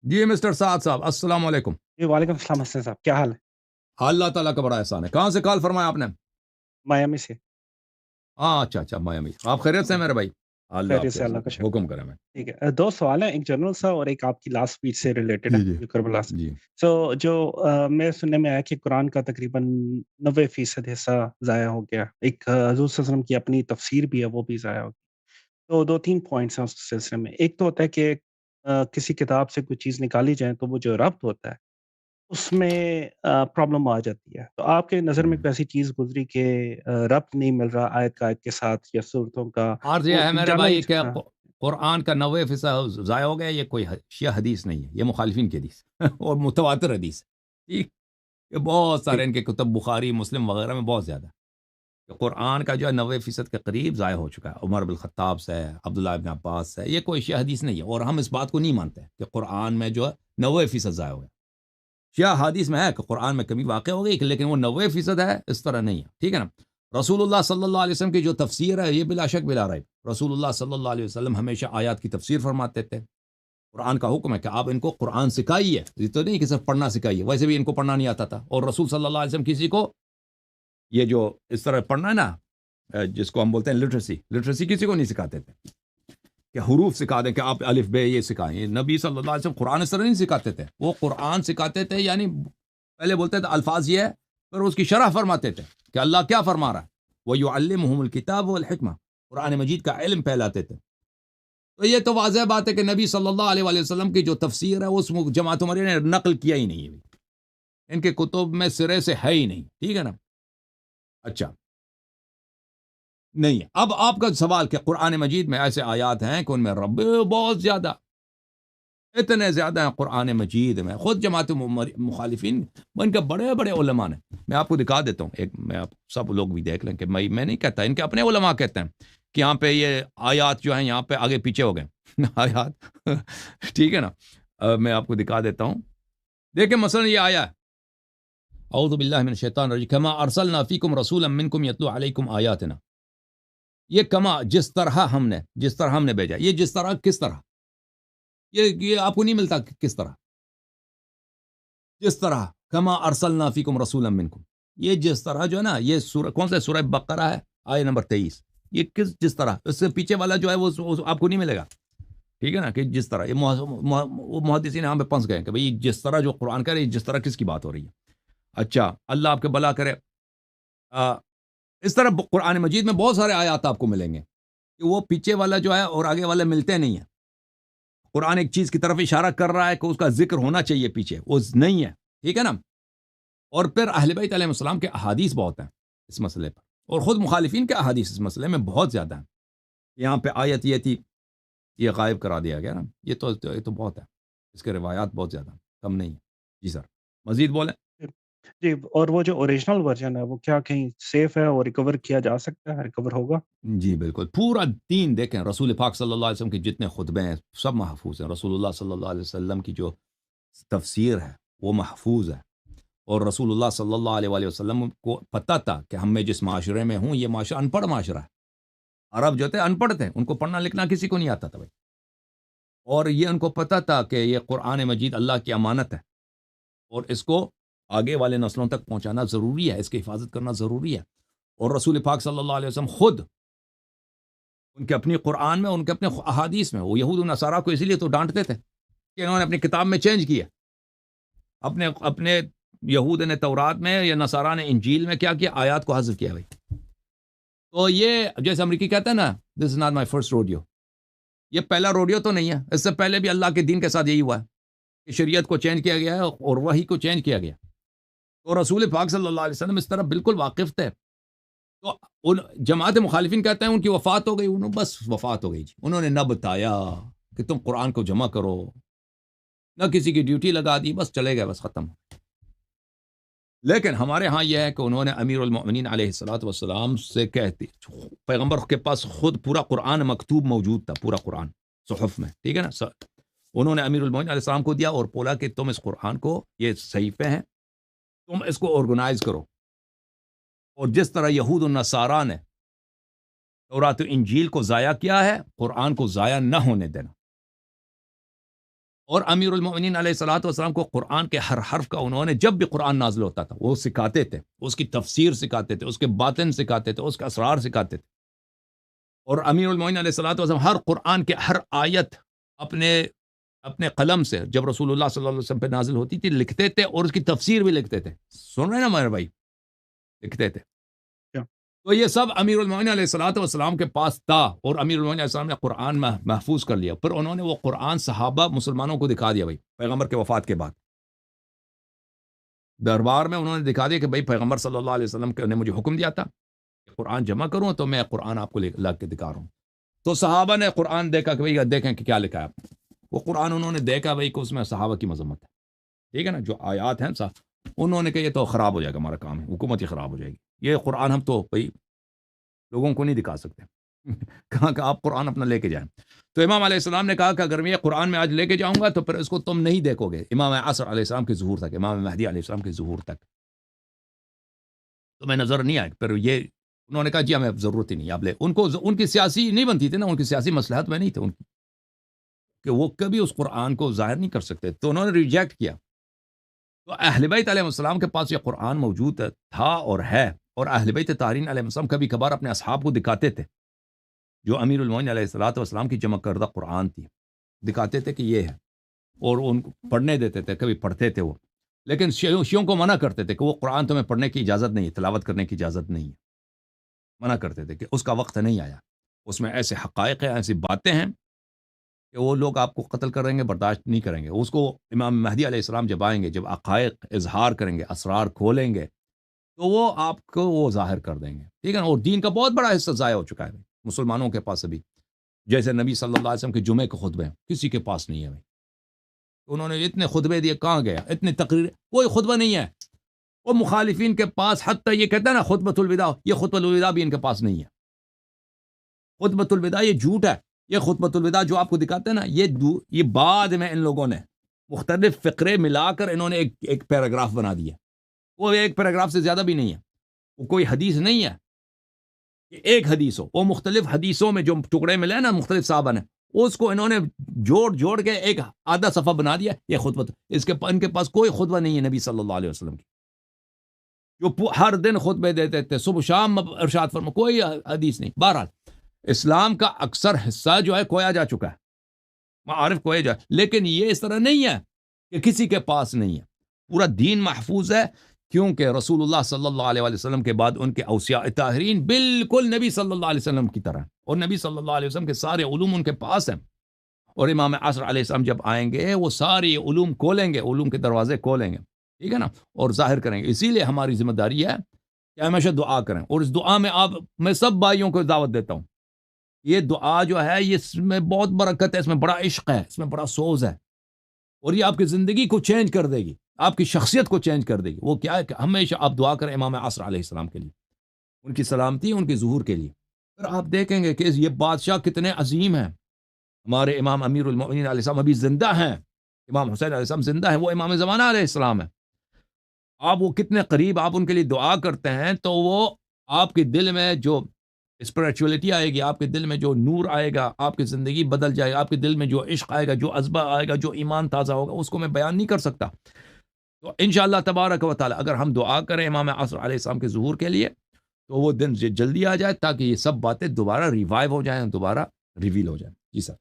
جی mister سعد صاحب السلام علیکم. جی وعلیکم السلام حسن صاحب، کیا حال ہے؟ اللہ تعالیٰ کا بڑا احسان ہے. کہاں سے کال فرمایا آپ نے؟ میامی سے۔ ہاں اچھا میامی. آپ خیریت سے ہیں میرے بھائی؟ اللہ آپ خیریت کو سے، اللہ حفظ کا کرے. شکر۔ حکم کریں میں. ٹھیک ہے، دو سوال ہیں، ایک جنرل سا اور ایک آپ کی لاسٹ اسپیچ سے ریلیٹڈ ہے، جی جی جو کربلا سے۔ جی سو جو میں سننے میں آیا کہ قرآن کا تقریباً 90% حصہ ضائع ہو گیا، ایک حضور صلی اللہ علیہ وسلم کی اپنی تفسیر بھی ہے، وہ بھی ضائع ہو گئی۔ تو دو تین پوائنٹس ہیں اس سلسلے میں۔ ایک تو ہوتا ہے کہ کسی کتاب سے کوئی چیز نکالی جائے تو وہ جو ربط ہوتا ہے اس میں پرابلم آ جاتی ہے۔ تو آپ کے نظر میں کوئی ایسی چیز گزری کہ ربط نہیں مل رہا آیت کا آیت کے ساتھ یا صورتوں کا؟ عرض یہ وہ ہے میرے جاننا ہی بھائی کہ ہاں۔ قرآن کا 90% ضائع ہو گیا. یہ کوئی شیعہ حدیث نہیں ہے, یہ مخالفین کی حدیث اور متواتر حدیث ہے. ٹھیک. یہ بہت سارے ٹھیک۔ ان کے کتب بخاری مسلم وغیرہ میں بہت زیادہ کہ قرآن کا جو ہے 90% کے قریب ضائع ہو چکا ہے. عمر بن الخطاب سے ہے, عبداللہ ابن عباس سے. یہ کوئی شیعہ حدیث نہیں ہے, اور ہم اس بات کو نہیں مانتے کہ قرآن میں جو ہے 90% ضائع ہو گیا. شیعہ حدیث میں ہے کہ قرآن میں کمی واقع ہو گئی, لیکن وہ 90% ہے, اس طرح نہیں ہے. ٹھیک ہے نا. رسول اللہ صلی اللہ علیہ وسلم کی جو تفسیر ہے یہ بلا شک بلا ریب. رسول اللہ صلی اللہ علیہ وسلم ہمیشہ آیات کی تفسیر فرماتے تھے. قرآن کا حکم ہے کہ آپ ان کو قرآن سکھائیے, یہ تو نہیں کہ صرف پڑھنا سکھائیے. ویسے بھی ان کو پڑھنا نہیں آتا تھا, اور رسول صلی اللہ علیہ وسلم کسی کو یہ جو اس طرح پڑھنا ہے نا, جس کو ہم بولتے ہیں لٹریسی کسی کو نہیں سکھاتے تھے کہ حروف سکھا دیں کہ آپ الف بے یہ سکھائیں. نبی صلی اللہ علیہ وسلم قرآن اس طرح نہیں سکھاتے تھے. وہ قرآن سکھاتے تھے, یعنی پہلے بولتے تھے الفاظ یہ ہے, پھر اس کی شرح فرماتے تھے کہ اللہ کیا فرما رہا ہے. وَيُعَلِّمُهُمُ الْكِتَابَ وَالْحِكْمَةَ, قرآن مجید کا علم پھیلاتے تھے. تو یہ تو واضح بات ہے کہ نبی صلی اللہ علیہ وآلہ وسلم کی جو تفسیر ہے اس جماعت عمریہ نے نقل کیا ہی نہیں ہے, ان کے کتب میں سرے سے ہے ہی نہیں. ٹھیک ہے نا. اچھا نہیں, اب آپ کا سوال کہ قرآن مجید میں ایسے آیات ہیں کہ ان میں رب بہت زیادہ, اتنے زیادہ ہیں قرآن مجید میں. خود جماعت مخالفین ان کے بڑے بڑے علماء نے, میں آپ کو دکھا دیتا ہوں ایک, میں آپ سب لوگ بھی دیکھ لیں کہ میں نہیں کہتا, ان کے اپنے علماء کہتے ہیں کہ یہاں پہ یہ آیات جو ہیں یہاں پہ آگے پیچھے ہو گئے آیات. ٹھیک ہے نا. میں آپ کو دکھا دیتا ہوں. دیکھیں مثلا یہ آیا ہے, اعوذ باللہ من الشیطان الرجیم کما ارسلنا فیکم رسولا منکم یتلو علیکم آیاتنا. یہ کما جس طرح ہم نے بھیجا. یہ جس طرح کس طرح, یہ آپ کو نہیں ملتا کس طرح. جس طرح کما ارسلنا فیکم رسولا منکم, یہ جس طرح جو ہے نا, یہ سورہ کون سا سورہ بقرہ ہے آیہ نمبر 23. یہ جس طرح, اس سے پیچھے والا جو ہے وہ آپ کو نہیں ملے گا. ٹھیک ہے نا, کہ جس طرح, یہ محدثین یہاں پہ پھنس گئے کہ بھئی جس طرح جو قرآن کہہ رہی ہے, جس طرح کس کی بات ہو رہی ہے. اچھا اللہ آپ کے بلا کرے. اس طرح قرآن مجید میں بہت سارے آیات آپ کو ملیں گے کہ وہ پیچھے والا جو ہے اور آگے والے ملتے نہیں ہیں. قرآن ایک چیز کی طرف اشارہ کر رہا ہے کہ اس کا ذکر ہونا چاہیے پیچھے, وہ نہیں ہے. ٹھیک ہے نا. اور پھر اہل بیت علیہ السلام کے احادیث بہت ہیں اس مسئلے پر, اور خود مخالفین کے احادیث اس مسئلے میں بہت زیادہ ہیں. یہاں پہ آیت یہ تھی, یہ غائب کرا دیا گیا نا, یہ تو بہت ہے. اس کے روایات بہت زیادہ, کم نہیں ہے. جی سر مزید بولیں. جی، اور وہ جو اوریجنل ورژن ہے وہ کیا کہیں سیف ہے اور ریکور کیا جا سکتا ہے، ریکور ہوگا؟ جی بالکل, پورا دین دیکھیں, رسول پاک صلی اللہ علیہ وسلم کے جتنے خطبے ہیں سب محفوظ ہیں. رسول اللہ صلی اللہ علیہ وسلم کی جو تفسیر ہے وہ محفوظ ہے. اور رسول اللہ صلی اللہ علیہ وآلہ وسلم کو پتہ تھا کہ ہم میں جس معاشرے میں ہوں یہ معاشرہ ان پڑھ معاشرہ ہے. عرب جو تھے ان پڑھ تھے, ان کو پڑھنا لکھنا کسی کو نہیں آتا تھا بھائی. اور یہ ان کو پتہ تھا کہ یہ قرآن مجید اللہ کی امانت ہے, اور اس کو آگے والے نسلوں تک پہنچانا ضروری ہے, اس کی حفاظت کرنا ضروری ہے. اور رسول پاک صلی اللہ علیہ وسلم خود ان کے اپنی قرآن میں, ان کے اپنے احادیث میں, وہ یہود و نصارہ کو اسی لیے تو ڈانٹتے تھے کہ انہوں نے اپنی کتاب میں چینج کیا. اپنے یہود نے تورات میں یا نصارہ نے انجیل میں کیا کیا, آیات کو حذف کیا بھائی. تو یہ جیسے امریکی کہتا ہے نا, دس از ناٹ مائی فرسٹ روڈیو, یہ پہلا روڈیو تو نہیں ہے. اس سے پہلے بھی اللہ کے دین کے ساتھ یہی ہوا ہے کہ شریعت کو چینج کیا گیا ہے اور وحی کو چینج کیا گیا. تو رسول پاک صلی اللہ علیہ وسلم اس طرح بالکل واقف تھے. تو ان جماعت مخالفین کہتے ہیں ان کی وفات ہو گئی, انہوں بس وفات ہو گئی جی. انہوں نے نہ بتایا کہ تم قرآن کو جمع کرو, نہ کسی کی ڈیوٹی لگا دی, بس چلے گئے, بس ختم. لیکن ہمارے ہاں یہ ہے کہ انہوں نے امیر المؤمنین علیہ الصلوۃ والسلام سے کہتے, پیغمبر کے پاس خود پورا قرآن مکتوب موجود تھا, پورا قرآن صحف میں. ٹھیک ہے نا. انہوں نے امیر المؤمنین علیہ السلام کو دیا اور بولا کہ تم اس قرآن کو, یہ صحیفے ہیں, تم اس کو آرگنائز کرو. اور جس طرح یہود و نصارہ نے تورات و انجیل کو ضائع کیا ہے, قرآن کو ضائع نہ ہونے دینا. اور امیر المومنین علیہ الصلوۃ والسلام کو قرآن کے ہر حرف کا انہوں نے جب بھی قرآن نازل ہوتا تھا وہ سکھاتے تھے، اس کی تفسیر سکھاتے تھے، اس کے باطن سکھاتے تھے، اس کے اسرار سکھاتے تھے. اور امیر المومنین علیہ الصلوۃ والسلام ہر قرآن کے ہر آیت اپنے قلم سے جب رسول اللہ صلی اللہ علیہ وسلم پہ نازل ہوتی تھی لکھتے تھے، اور اس کی تفسیر بھی لکھتے تھے. سن رہے ہیں نا میرے بھائی؟ لکھتے تھے. کیا؟ تو یہ سب امیر المومنین علیہ الصلوۃ والسلام کے پاس تھا، اور امیر المومنین علیہ السلام نے قرآن محفوظ کر لیا. پھر انہوں نے وہ قرآن صحابہ مسلمانوں کو دکھا دیا. بھائی پیغمبر کے وفات کے بعد دربار میں انہوں نے دکھا دیا کہ بھائی پیغمبر صلی اللہ علیہ وسلم نے مجھے حکم دیا تھا کہ قرآن جمع کروں، تو میں قرآن آپ کو لا کے دکھا رہا ہوں. تو صحابہ نے قرآن دیکھا کہ بھائی دیکھیں کہ کیا لکھا ہے. وہ قرآن انہوں نے دیکھا بھائی کہ اس میں صحابہ کی مذمت ہے، ٹھیک ہے نا، جو آیات ہیں انہوں نے کہا یہ تو خراب ہو جائے گا، ہمارا کام ہے، حکومت ہی خراب ہو جائے گی، یہ قرآن ہم تو بھائی لوگوں کو نہیں دکھا سکتے. کہاں کہ آپ قرآن اپنا لے کے جائیں. تو امام علیہ السلام نے کہا کہ اگر میں یہ قرآن میں آج لے کے جاؤں گا تو پھر اس کو تم نہیں دیکھو گے امام عصر علیہ السلام کے ظہور تک، امام مہدی علیہ السلام کے ظہور تک تمہیں نظر نہیں آئے. پھر یہ انہوں نے کہا جی ہمیں ضرورت ہی نہیں، آپ لے. ان کی سیاسی نہیں بنتی تھی نا، ان کی سیاسی مصلحت میں نہیں تھے ان کی کہ وہ کبھی اس قرآن کو ظاہر نہیں کر سکتے، تو انہوں نے ریجیکٹ کیا. تو اہل بیت علیہ السلام کے پاس یہ قرآن موجود تھا اور ہے، اور اہل بیت طاہرین علیہ السلام کبھی کبھار اپنے اصحاب کو دکھاتے تھے جو امیر المومنین علیہ الصلوۃ والسلام کی جمع کردہ قرآن تھی، دکھاتے تھے کہ یہ ہے، اور ان کو پڑھنے دیتے تھے، کبھی پڑھتے تھے وہ. لیکن شیعوں کو منع کرتے تھے کہ وہ قرآن تمہیں پڑھنے کی اجازت نہیں ہے، تلاوت کرنے کی اجازت نہیں ہے، منع کرتے تھے کہ اس کا وقت نہیں آیا، اس میں ایسے حقائق ہیں، ایسی باتیں ہیں کہ وہ لوگ آپ کو قتل کریں گے، برداشت نہیں کریں گے. اس کو امام مہدی علیہ السلام جب آئیں گے، جب حقائق اظہار کریں گے، اسرار کھولیں گے، تو وہ آپ کو وہ ظاہر کر دیں گے، ٹھیک ہے نا. اور دین کا بہت بڑا حصہ ضائع ہو چکا ہے مسلمانوں کے پاس ابھی. جیسے نبی صلی اللہ علیہ وسلم کے جمعے کے خطبے کسی کے پاس نہیں ہے بھائی. انہوں نے اتنے خطبے دیے، کہاں گیا؟ اتنے تقریر، کوئی خطبہ نہیں ہے. وہ مخالفین کے پاس حتیٰ یہ کہتا ہے نا خطبۃ الوداع، یہ خطبۃ الوداع بھی ان کے پاس نہیں ہے. خطبۃ الوداع یہ جھوٹ ہے. یہ خطبۃ الوداع جو آپ کو دکھاتے ہیں نا، یہ بعد میں ان لوگوں نے مختلف فقرے ملا کر انہوں نے ایک پیراگراف بنا دیا. وہ ایک پیراگراف سے زیادہ بھی نہیں ہے، وہ کوئی حدیث نہیں ہے کہ ایک حدیث ہو. وہ مختلف حدیثوں میں جو ٹکڑے ملے نا مختلف صحابہ نے، اس کو انہوں نے جوڑ کے ایک آدھا صفحہ بنا دیا. یہ خطبہ، ان کے پاس کوئی خطبہ نہیں ہے نبی صلی اللہ علیہ وسلم کی، جو ہر دن خطبے دیتے تھے صبح شام ارشاد فرما، کوئی حدیث نہیں. بہرحال اسلام کا اکثر حصہ جو ہے کھویا جا چکا ہے، معارف کھوئے جا، لیکن یہ اس طرح نہیں ہے کہ کسی کے پاس نہیں ہے. پورا دین محفوظ ہے، کیونکہ رسول اللہ صلی اللہ علیہ وسلم کے بعد ان کے اوصیاء طاہرین بالکل نبی صلی اللہ علیہ وسلم کی طرح، اور نبی صلی اللہ علیہ وسلم کے سارے علوم ان کے پاس ہیں. اور امام عصر علیہ السلام جب آئیں گے وہ ساری علوم کھولیں گے، علوم کے دروازے کھولیں گے، ٹھیک ہے نا، اور ظاہر کریں گے. اسی لیے ہماری ذمہ داری ہے کہ ہمیشہ دعا کریں. اور اس دعا میں میں سب بھائیوں کو دعوت دیتا ہوں، یہ دعا جو ہے یہ اس میں بہت برکت ہے، اس میں بڑا عشق ہے، اس میں بڑا سوز ہے، اور یہ آپ کی زندگی کو چینج کر دے گی، آپ کی شخصیت کو چینج کر دے گی. وہ کیا ہے کہ ہمیشہ آپ دعا کریں امام عصر علیہ السلام کے لیے، ان کی سلامتی، ان کے ظہور کے لیے. پھر آپ دیکھیں گے کہ یہ بادشاہ کتنے عظیم ہیں. ہمارے امام امیر المؤمنین علیہ السلام ابھی زندہ ہیں، امام حسین علیہ السلام زندہ ہیں، وہ امام زمانہ علیہ السلام ہے. آپ وہ کتنے قریب آپ ان کے لیے دعا کرتے ہیں، تو وہ آپ کے دل میں جو اسپریچولیٹی آئے گی، آپ کے دل میں جو نور آئے گا، آپ کی زندگی بدل جائے گا، آپ کے دل میں جو عشق آئے گا، جو عذبہ آئے گا، جو ایمان تازہ ہوگا، اس کو میں بیان نہیں کر سکتا. تو انشاءاللہ تبارک و تعالی اگر ہم دعا کریں امام عصر علیہ السلام کے ظہور کے لیے، تو وہ دن جلدی آ جائے، تاکہ یہ سب باتیں دوبارہ ریوائیو ہو جائیں، دوبارہ ریویل ہو جائیں. جی سر.